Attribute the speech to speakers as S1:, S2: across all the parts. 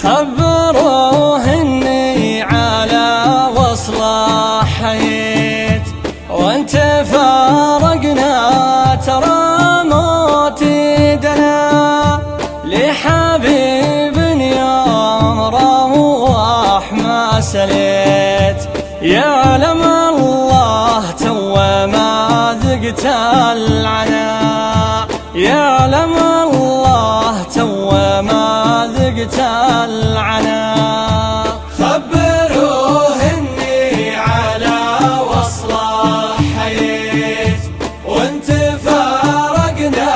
S1: خبروه اني على وصله حييت، وانت فارقنا ترى موتي دنا، لحبيب يوم روح ما سليت. يعلم الله تو ما ذقت العناء، يعلم الله تو ما ذقت العناء.
S2: خبروه اني على وصله حييت، وانت فارقنا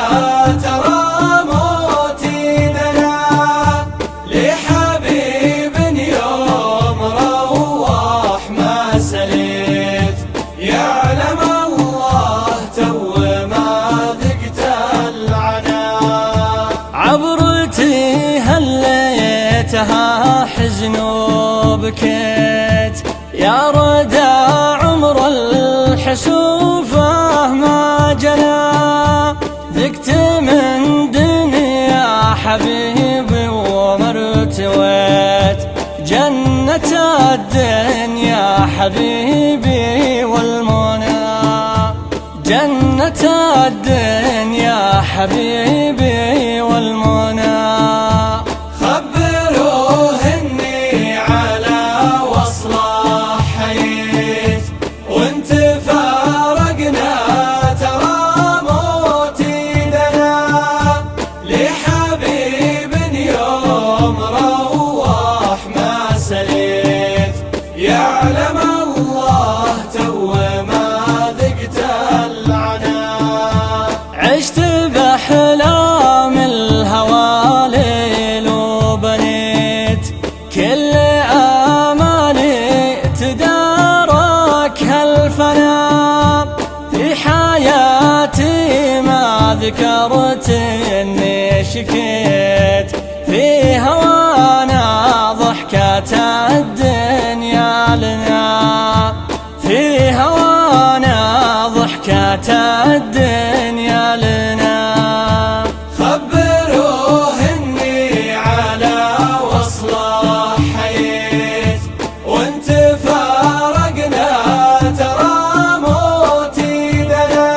S2: ترى موتي دنا، لحبيب يوم روح ما سليت. يعلم الله تو ما ذقت العناء.
S1: عبرتي هليتها حزن وبكيت، يا ردى عمر الحسوفه ما جنى، ذقت من دنيا حبيبي ومرتويت، جنة الدنيا حبيبي والمنى، جنة الدنيا حبيبي والمنى.
S2: خبروه اني على وصله حييت، وانت فارقنا ترى موتي دنا، لحبيب يوم روح ما سليت. يعلم الله تو ما ذقت العناء.
S1: عشت بأحلام الهوى ليل وبنيت، كل آمالي تدارك هالفنا، في حياتي ما ذكرت إني شكيت، في هوانا ضحكت الدنيا لنا، في هوانا ضحكت الدنيا لنا.
S2: خبروه اني على وصله حييت، وانت فارقنا ترى موتي دنا،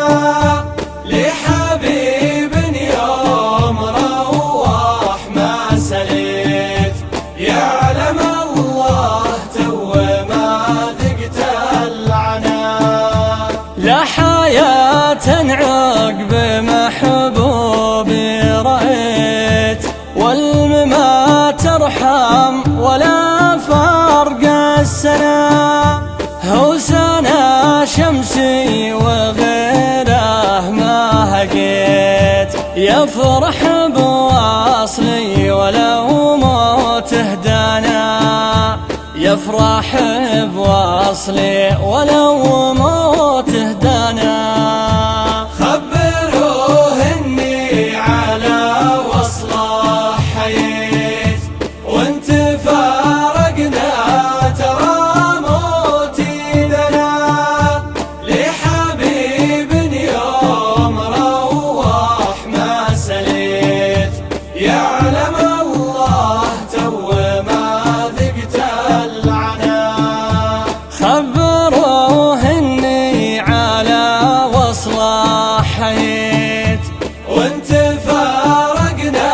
S2: لحبيب يوم روح ما سليت. يعلم الله تو ما ذقت العناء.
S1: لا حياة عقب محبوبي رأيت، والممات ترحم ولا فرق السنة، هو سنة شمسي وغيره ما هقيت، يفرح بواصلي ولو موته دانا، يفرح بواصلي ولو موته دانا.
S2: خبروه اني على وصله حييت، وانت فارقنا ترى موتي دنا، لحبيب يوم روح ما سليت. يعلم الله تو ما ذقت العناء.
S1: خبروه اني على وصله حييت،
S2: وانت فارقنا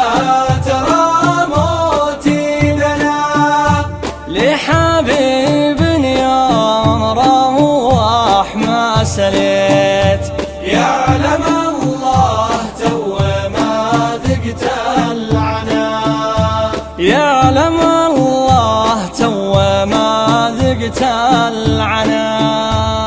S2: ترى موتي دنا،
S1: لحبيب يوم روح ما سليت.
S2: يعلم الله تو ما ذقت العناء.
S1: يعلم الله تو ما ذقت العناء.